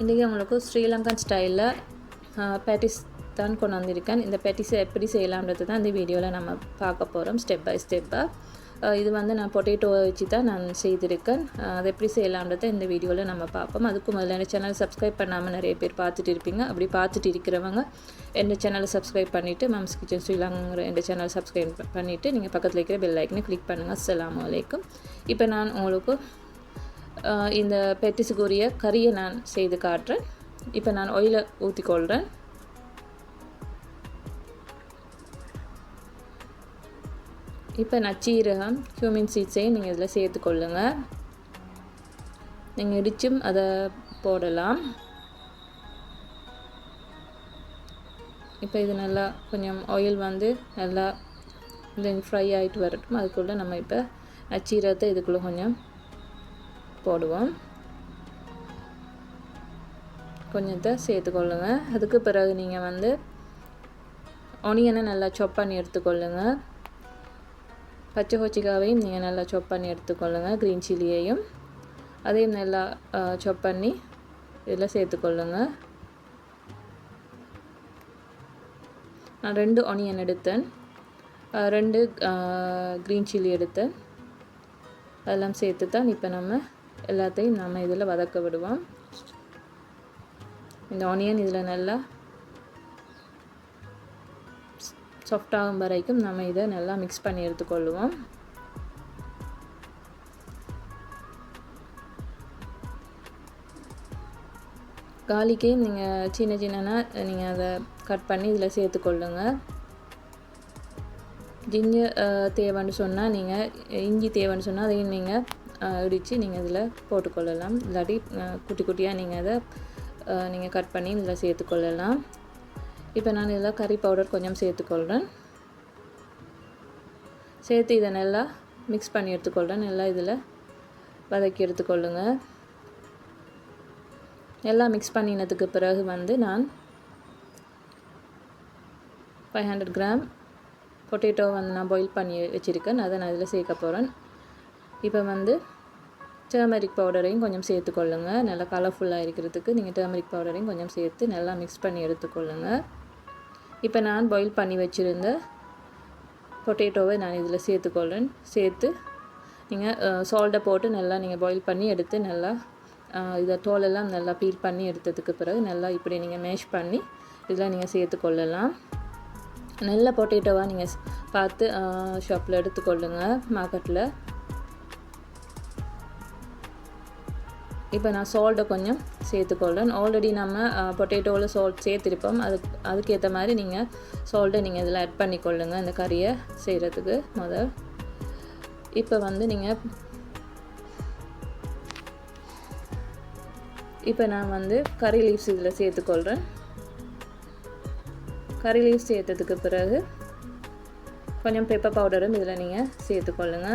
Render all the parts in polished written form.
இன்றைக்கி உங்களுக்கு ஸ்ரீலங்கன் ஸ்டைலில் பேட்டிஸ் தான் கொண்டு வந்திருக்கேன். இந்த பேட்டிஸை எப்படி செய்யலாம்ன்றது தான் இந்த வீடியோவில் நம்ம பார்க்க போகிறோம் ஸ்டெப் பை ஸ்டெப்பாக. இது வந்து நான் பொட்டேட்டோவை வச்சு தான் நான் செய்திருக்கேன். அதை எப்படி செய்யலாம்ன்றதை இந்த வீடியோவில் நம்ம பார்ப்போம். அதுக்கு முதல்ல என் சேனல் சப்ஸ்கிரைப் பண்ணாமல் நிறைய பேர் பார்த்துட்டு இருப்பீங்க. அப்படி பார்த்துட்டு இருக்கிறவங்க என் சேனலை சப்ஸ்கிரைப் பண்ணிவிட்டு மம்ஸ் கிச்சன் ஸ்ரீலங்கங்கிற என் சேனல் சப்ஸ்கிரைப் பண்ணிவிட்டு நீங்கள் பக்கத்தில் இருக்கிற பெல் ஐக்கனை கிளிக் பண்ணுங்கள். அஸ்ஸலாமு அலைக்கும். இப்போ நான் உங்களுக்கு இந்த பெட்டிஸுக்குரிய கறியை நான் செய்து காட்டுறேன். இப்போ நான் ஆயிலை ஊற்றிக்கொள்கிறேன். இப்போ நச்சீரகம் கியூமின் சீட்ஸையும் நீங்கள் இதில் சேர்த்துக்கொள்ளுங்க. நீங்கள் இடிச்சும் அதை போடலாம். இப்போ இது நல்லா கொஞ்சம் ஆயில் வந்து நல்லா ஃப்ரை ஆகிட்டு வரட்டும். அதுக்குள்ளே நம்ம இப்போ நச்சீரகத்தை இதுக்குள்ளே கொஞ்சம் போடுவோம். கொஞ்சத்தை சேர்த்துக்கொள்ளுங்க. அதுக்கு பிறகு நீங்கள் வந்து ஒனியனை நல்லா சாப் பண்ணி எடுத்துக்கொள்ளுங்க. பச்சை கொச்சிக்காவையும் நீங்கள் நல்லா சாப் பண்ணி எடுத்துக்கொள்ளுங்க. க்ரீன் சில்லியையும் அதையும் நல்லா சாப் பண்ணி இதில் சேர்த்துக்கொள்ளுங்க. நான் 2 ஒனியன் எடுத்தேன், 2 க்ரீன் சில்லி எடுத்தேன். அதெல்லாம் சேர்த்து தான் இப்போ நம்ம எல்லாத்தையும் நம்ம இதில் வதக்க விடுவோம். இந்த ஆனியன் இதில் நல்லா சாஃப்டாகும் வரைக்கும் நம்ம இதை நல்லா மிக்ஸ் பண்ணி எடுத்துக்கொள்ளுவோம். காலிக்கையும் நீங்கள் சின்ன சின்னனா நீங்கள் அதை கட் பண்ணி இதில் சேர்த்துக்கொள்ளுங்க. ஜிஞ்சர் தேவைன்னு சொன்னால் நீங்கள் இஞ்சி தேவைன்னு சொன்னால் அதையும் நீங்கள் இடித்து நீங்கள் இதில் போட்டுக்கொள்ளலாம். இல்லாட்டி குட்டி குட்டியாக நீங்கள் அதை நீங்கள் கட் பண்ணி இதில் சேர்த்துக்கொள்ளலாம். இப்போ நான் இதில் கறி பவுடர் கொஞ்சம் சேர்த்துக்கொள்கிறேன். சேர்த்து இதை நல்லா மிக்ஸ் பண்ணி எடுத்துக்கொள்கிறேன். நல்லா இதில் வதக்கி எடுத்துக்கொள்ளுங்க. எல்லாம் மிக்ஸ் பண்ணினதுக்கு பிறகு வந்து நான் 500 கிராம் பொட்டேட்டோ வந்து நான் பாயில் பண்ணி வச்சுருக்கேன். அதை நான் இதில் சேர்க்க போகிறேன். இப்போ வந்து டர்மரிக் பவுடரையும் கொஞ்சம் சேர்த்துக்கொள்ளுங்க. நல்லா கலர்ஃபுல்லாக இருக்கிறதுக்கு நீங்கள் டர்மரிக் பவுடரையும் கொஞ்சம் சேர்த்து நல்லா மிக்ஸ் பண்ணி எடுத்துக்கொள்ளுங்க. இப்போ நான் பாயில் பண்ணி வச்சுருந்த பொட்டேட்டோவை நான் இதில் சேர்த்துக்கொள்கிறேன். சேர்த்து நீங்கள் சால்ட்டை போட்டு நல்லா நீங்கள் பாயில் பண்ணி எடுத்து நல்லா இதை தோலெல்லாம் நல்லா பீல் பண்ணி எடுத்ததுக்கு பிறகு நல்லா இப்படி நீங்கள் மேஷ் பண்ணி இதில் நீங்கள் சேர்த்துக்கொள்ளலாம். நல்ல பொட்டேட்டோவாக நீங்கள் பார்த்து ஷாப்பில் எடுத்துக்கொள்ளுங்க மார்க்கெட்டில். இப்போ நான் சால்ட்டை கொஞ்சம் சேர்த்துக்கொள்கிறேன். ஆல்ரெடி நம்ம பொட்டேட்டோவில் சால்ட் சேர்த்துருப்போம். அதுக்கேற்ற மாதிரி நீங்கள் சால்ட்டை நீங்கள் இதில் ஆட் பண்ணிக்கொள்ளுங்க இந்த கறியை செய்கிறதுக்கு முதல். இப்போ வந்து நீங்கள் இப்போ நான் வந்து கறி லீவ்ஸ் இதில் சேர்த்துக்கொள்கிறேன். கறி லீவ்ஸ் சேர்த்ததுக்கு பிறகு கொஞ்சம் பெப்பர் பவுடரும் இதில் நீங்கள் சேர்த்துக்கொள்ளுங்க.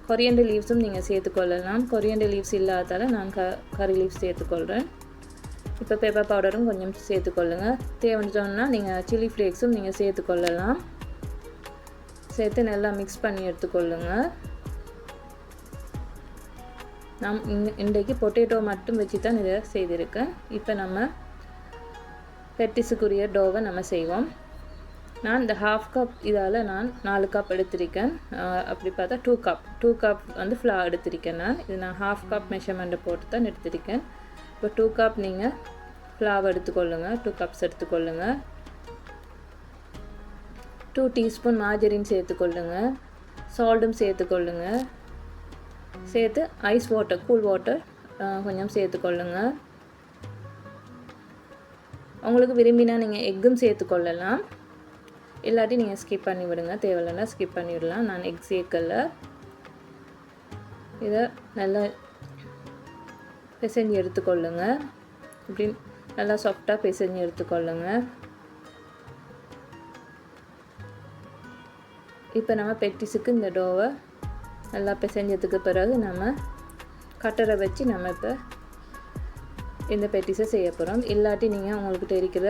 கொரியண்டர் லீவ்ஸும் நீங்கள் சேர்த்துக்கொள்ளலாம். கொரியண்டர் லீவ்ஸ் இல்லாதால் நான் கறி லீவ்ஸ் சேர்த்துக்கொள்கிறேன். இப்போ பெப்பர் பவுடரும் கொஞ்சம் சேர்த்துக்கொள்ளுங்க. தேவைன்னு சொன்னால் நீங்கள் சில்லி ஃப்ளேக்ஸும் நீங்கள் சேர்த்துக்கொள்ளலாம். சேர்த்து நல்லா மிக்ஸ் பண்ணி எடுத்துக்கொள்ளுங்க. நான் இன்றைக்கு பொட்டேட்டோ மட்டும் வச்சு தான் இதை செய்திருக்கேன். இப்போ நம்ம பெட்டிஸுக்குரிய டோவை நம்ம செய்வோம். நான் இந்த 1/2 கப் இதால் நான் 4 கப் எடுத்திருக்கேன். அப்படி பார்த்தா 2 கப் வந்து ஃப்ளார் எடுத்திருக்கேன். இது நான் 1/2 கப் மெஷர்மெண்ட்டை போட்டு தான் எடுத்திருக்கேன். இப்போ 2 கப் நீங்கள் ஃப்ளார் எடுத்துக்கொள்ளுங்க. 2 கப்ஸ் எடுத்துக்கொள்ளுங்க. 2 டீஸ்பூன் மார்ஜரின் சேர்த்துக்கொள்ளுங்க. சால்ட்டும் சேர்த்துக்கொள்ளுங்க. சேர்த்து ஐஸ் வாட்டர் கூல் வாட்டர் கொஞ்சம் சேர்த்துக்கொள்ளுங்க. உங்களுக்கு விரும்பினா நீங்கள் எக்கும் சேர்த்துக்கொள்ளலாம். இல்லாட்டி நீங்கள் ஸ்கிப் பண்ணி விடுங்க. தேவையில்லைன்னா ஸ்கிப் பண்ணி விடலாம். நான் எக் சேர்க்கல. இதை நல்லா பிசைஞ்சு எடுத்துக்கொள்ளுங்க. இப்படி நல்லா சாஃப்டாக பிசைஞ்சு எடுத்துக்கொள்ளுங்க. இப்போ நம்ம பெட்டிஸுக்கு இந்த டோவை நல்லா பிசைஞ்சதுக்கு பிறகு நம்ம கட்டரை வச்சு நம்ம இப்போ இந்த பெட்டிஸை செய்ய போகிறோம். இல்லாட்டி நீங்கள் உங்களுக்கு தெரிக்கிற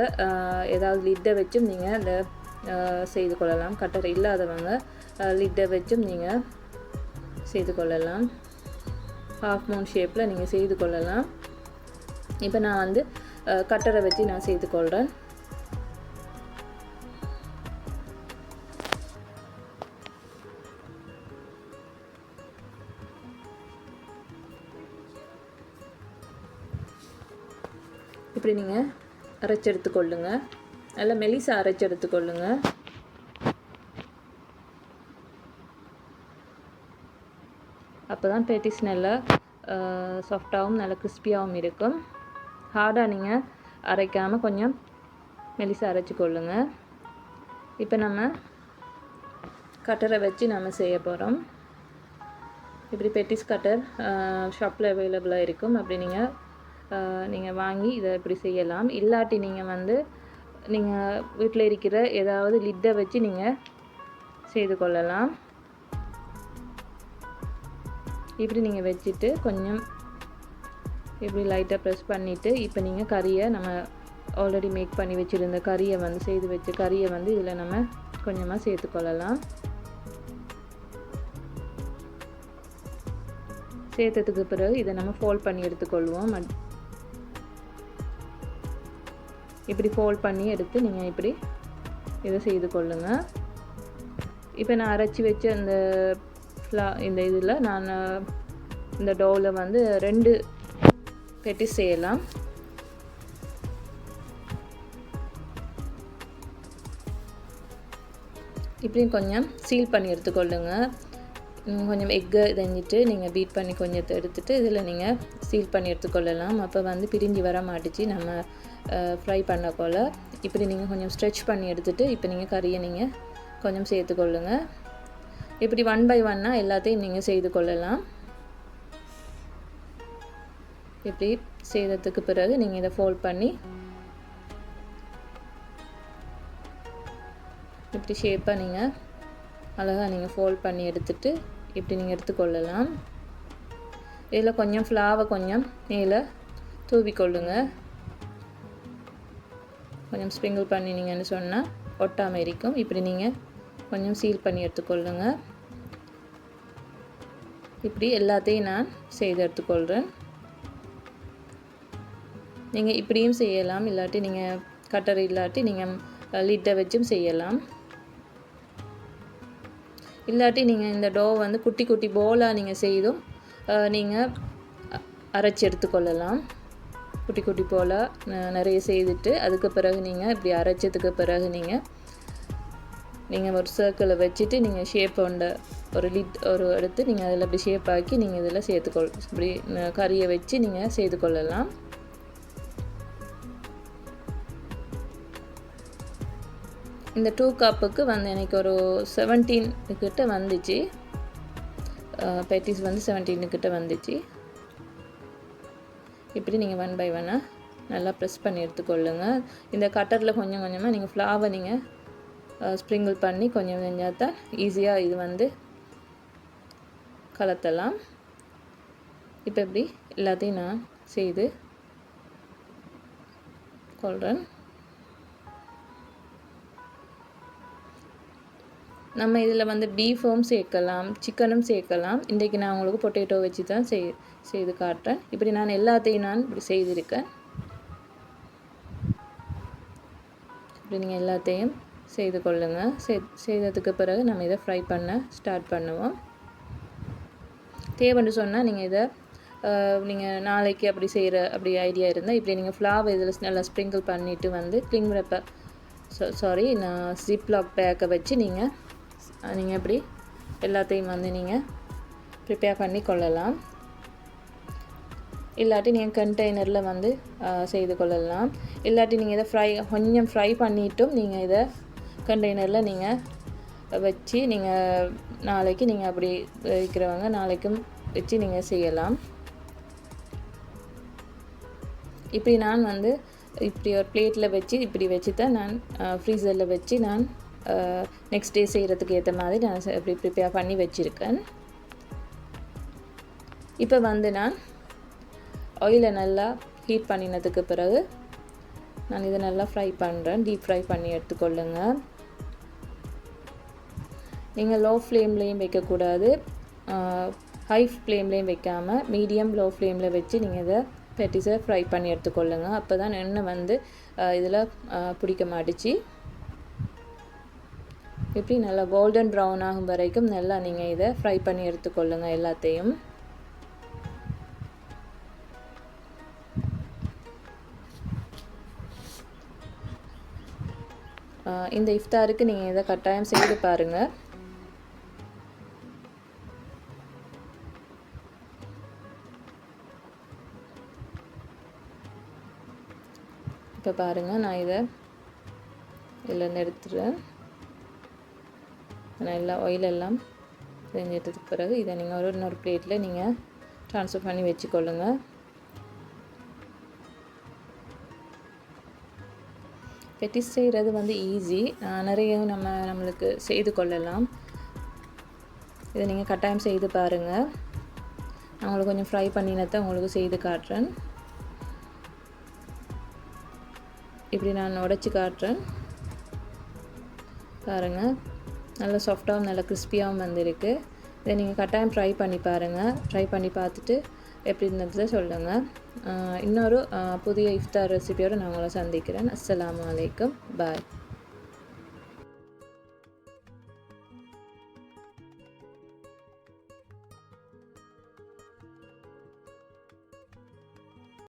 ஏதாவது லிட்டை வச்சும் நீங்கள் இந்த செய்து கொள்ளலாம். கட்டரை இல்லாதவங்க லிட்டை வச்சும் நீங்கள் செய்து கொள்ளலாம். ஹாஃப் மூன் ஷேப்பில் நீங்கள் செய்து கொள்ளலாம். இப்போ நான் வந்து கட்டரை வச்சு நான் சேர்த்துக்கொள்கிறேன். இப்படி நீங்கள் அரைச்சி எடுத்துக்கொள்ளுங்க. நல்லா மெலிசா அரைச்சி எடுத்துக்கொள்ளுங்க. அப்போ தான் பேட்டிஸ் நல்லா சாஃப்டாகவும் நல்லா கிறிஸ்பியாகவும் இருக்கும். ஹார்டாக நீங்கள் அரைக்காமல் கொஞ்சம் மெலிசா அரைச்சிக்கொள்ளுங்க. இப்போ நம்ம கட்டரை வச்சு நம்ம செய்ய போகிறோம். இப்படி பெட்டிஸ் கட்டர் ஷாப்பில் அவைலபிளாக இருக்கும். அப்படி நீங்கள் வாங்கி இதை இப்படி செய்யலாம். இல்லாட்டி நீங்கள் வந்து நீங்கள் வீட்டில் இருக்கிற ஏதாவது லிட்டை வச்சு நீங்கள் செய்து கொள்ளலாம். இப்படி நீங்கள் வச்சுட்டு கொஞ்சம் இப்படி லைட்டாக ப்ரெஸ் பண்ணிவிட்டு இப்போ நீங்கள் கறியை நம்ம ஆல்ரெடி மேக் பண்ணி வச்சுருந்த கறியை வந்து செய்து வச்ச கறியை வந்து இதில் நம்ம கொஞ்சமாக சேர்த்துக்கொள்ளலாம். சேர்த்ததுக்கு பிறகு இதை நம்ம ஃபோல்ட் பண்ணி எடுத்துக்கொள்வோம். இப்படி ஃபோல்ட் பண்ணி எடுத்து நீங்கள் இப்படி இதை செய்து கொள்ளுங்கள். இப்போ நான் அரைச்சி வச்ச இந்த இதில் நான் இந்த டோவில் வந்து 2 பெட்டிஸ் செய்யலாம். இப்படி கொஞ்சம் சீல் பண்ணி எடுத்துக்கொள்ளுங்க. கொஞ்சம் எக்கை செஞ்சுட்டு நீங்கள் பீட் பண்ணி கொஞ்சத்தை எடுத்துகிட்டு இதில் நீங்கள் சீல் பண்ணி எடுத்துக்கொள்ளலாம். அப்போ வந்து பிரிஞ்சு வர மாட்டிச்சு நம்ம ஃப்ரை பண்ணக்கோல. இப்படி நீங்கள் கொஞ்சம் ஸ்ட்ரெச் பண்ணி எடுத்துகிட்டு இப்போ நீங்கள் கறியை நீங்கள் கொஞ்சம் சேர்த்துக்கொள்ளுங்க. இப்படி 1 by 1 எல்லாத்தையும் நீங்கள் செய்து கொள்ளலாம். இப்படி செய்ததுக்கு பிறகு நீங்கள் இதை ஃபோல்ட் பண்ணி இப்படி ஷேப்பாக நீங்கள் அழகாக நீங்கள் ஃபோல்ட் பண்ணி எடுத்துகிட்டு இப்படி நீங்கள் எடுத்துக்கொள்ளலாம். இதில் கொஞ்சம் ஃப்ளாவை கொஞ்சம் மேலே தூவிக்கொள்ளுங்க. கொஞ்சம் ஸ்ப்ரிங்கிள் பண்ணினீங்கன்னு சொன்னால் ஒட்டாமல் இருக்கும். இப்படி நீங்கள் கொஞ்சம் சீல் பண்ணி எடுத்துக்கொள்ளுங்க. இப்படி எல்லாத்தையும் நான் செய்து எடுத்துக்கொள்கிறேன். நீங்கள் இப்படியும் செய்யலாம். இல்லாட்டி நீங்கள் கட்டர் இல்லாட்டி நீங்கள் லிட்டை வச்சும் செய்யலாம். இல்லாட்டி நீங்கள் இந்த டோ வந்து குட்டி குட்டி போலாக நீங்கள் செய்தும் நீங்கள் அரைச்சி எடுத்துக்கொள்ளலாம். குட்டி குட்டி போல் நிறைய செய்துட்டு அதுக்கு பிறகு நீங்கள் இப்படி அரைச்சதுக்கு பிறகு நீங்கள் ஒரு சர்க்கிளை வச்சுட்டு நீங்கள் ஷேப் ஒரு எடுத்து நீங்கள் அதில் அப்படி ஷேப் ஆக்கி நீங்கள் இதில் இப்படி கறியை வச்சு நீங்கள் செய்து கொள்ளலாம். இந்த 2 கப்புக்கு வந்து எனக்கு ஒரு 17 கிட்ட வந்துச்சு. பேட்டிஸ் வந்து 17 கிட்ட வந்துச்சு. இப்படி நீங்கள் 1 by 1 நல்லா ப்ரெஸ் பண்ணி எடுத்துக்கொள்ளுங்க. இந்த கட்டரில் கொஞ்சம் கொஞ்சமாக நீங்கள் ஃப்ளாவை நீங்கள் ஸ்ப்ரிங்கிள் பண்ணி கொஞ்சம் செஞ்சால் தான் ஈஸியாக இது வந்து கலத்தலாம். இப்போ இப்படி எல்லாத்தையும் நான் செய்து கொள்கிறேன். நம்ம இதில் வந்து பீஃபும் சேர்க்கலாம், சிக்கனும் சேர்க்கலாம். இன்றைக்கி நான் உங்களுக்கு பொட்டேட்டோ வச்சு தான் செய்து காட்டுறேன். இப்படி நான் எல்லாத்தையும் நான் இப்படி செய்திருக்கேன். இப்படி நீங்கள் எல்லாத்தையும் செய்து கொள்ளுங்கள். செய்ததுக்கு பிறகு நம்ம இதை ஃப்ரை பண்ண ஸ்டார்ட் பண்ணுவோம். தேவைன்னு சொன்னால் நீங்கள் இதை நீங்கள் நாளைக்கு அப்படி அப்படி ஐடியா இருந்தால் இப்படி நீங்கள் ஃப்ளாவை இதில் நல்லா ஸ்ப்ரிங்கிள் பண்ணிவிட்டு வந்து கிளிங் ரப்பை நான் ஜிப்லாக் பேக்கை வச்சு நீங்கள் இப்படி எல்லாத்தையும் வந்து நீங்கள் ப்ரிப்பேர் பண்ணி கொள்ளலாம். இல்லாட்டி நீங்கள் கண்டெய்னரில் வந்து செய்து கொள்ளலாம். இல்லாட்டி நீங்கள் இதை கொஞ்சம் ஃப்ரை பண்ணிவிட்டும் நீங்கள் இதை கண்டெய்னரில் நீங்கள் வச்சு நீங்கள் நாளைக்கு நீங்கள் அப்படி வைக்கிறவங்க நாளைக்கும் வச்சு நீங்கள் செய்யலாம். இப்படி நான் வந்து இப்படி ஒரு பிளேட்டில் வச்சு இப்படி வச்சு தான் நான் ஃப்ரீசரில் வச்சு நான் நெக்ஸ்ட் டே செய்கிறதுக்கு ஏற்ற மாதிரி நான் இப்படி ப்ரிப்பேர் பண்ணி வச்சுருக்கேன். இப்போ வந்து நான் ஆயிலை நல்லா ஹீட் பண்ணினதுக்கு பிறகு நான் இதை நல்லா ஃப்ரை பண்ணுறேன். டீப் ஃப்ரை பண்ணி எடுத்துக்கொள்ளுங்க. நீங்கள் லோ ஃப்ளேம்லேயும் வைக்கக்கூடாது, ஹை ஃப்ளேம்லேயும் வைக்காமல் மீடியம் லோ ஃப்ளேமில் வச்சு நீங்கள் இதை பெட்டிஸை ஃப்ரை பண்ணி எடுத்துக்கொள்ளுங்க. அப்போ தான் எண்ணெய் வந்து இதில் பிடிக்க மாட்டிச்சு. இப்படி நல்லா கோல்டன் ப்ரௌன் ஆகும் வரைக்கும் நல்லா நீங்கள் இதை ஃப்ரை பண்ணி எடுத்துக்கொள்ளுங்க எல்லாத்தையும். இந்த இஃப்தாருக்கு நீங்கள் இதை கட்டாயம் செய்து பாருங்கள். இப்போ பாருங்கள், நான் இதை இதிலேருந்து எடுத்துடுறேன். நல்லா ஆயிலெல்லாம் செஞ்சிட்டதுக்கு பிறகு இதை நீங்கள் இன்னொரு பிளேட்டில் நீங்கள் ட்ரான்ஸ்ஃபர் பண்ணி வச்சுக்கொள்ளுங்க. பெட்டிஸ் செய்கிறது வந்து ஈஸி, நிறைய நம்மளுக்கு செய்து கொள்ளலாம். இதை நீங்கள் கட்டாயம் செய்து பாருங்கள். நான் உங்களுக்கு கொஞ்சம் ஃப்ரை பண்ணினதை உங்களுக்கு செய்து காட்டுறேன். இப்படி நான் உடைச்சி காட்டுறேன் பாருங்கள். நல்லா சாஃப்டாகவும் நல்லா கிறிஸ்பியாகவும் வந்திருக்கு. இதை நீங்கள் கட்டாயம் ட்ரை பண்ணி பாருங்கள். ட்ரை பண்ணி பார்த்துட்டு எப்படி இருந்ததை சொல்லுங்கள். இன்னொரு புதிய இஃப்தார் ரெசிபியோடு நான் உங்களை சந்திக்கிறேன். அஸ்ஸலாமு அலைக்கும். பாய்.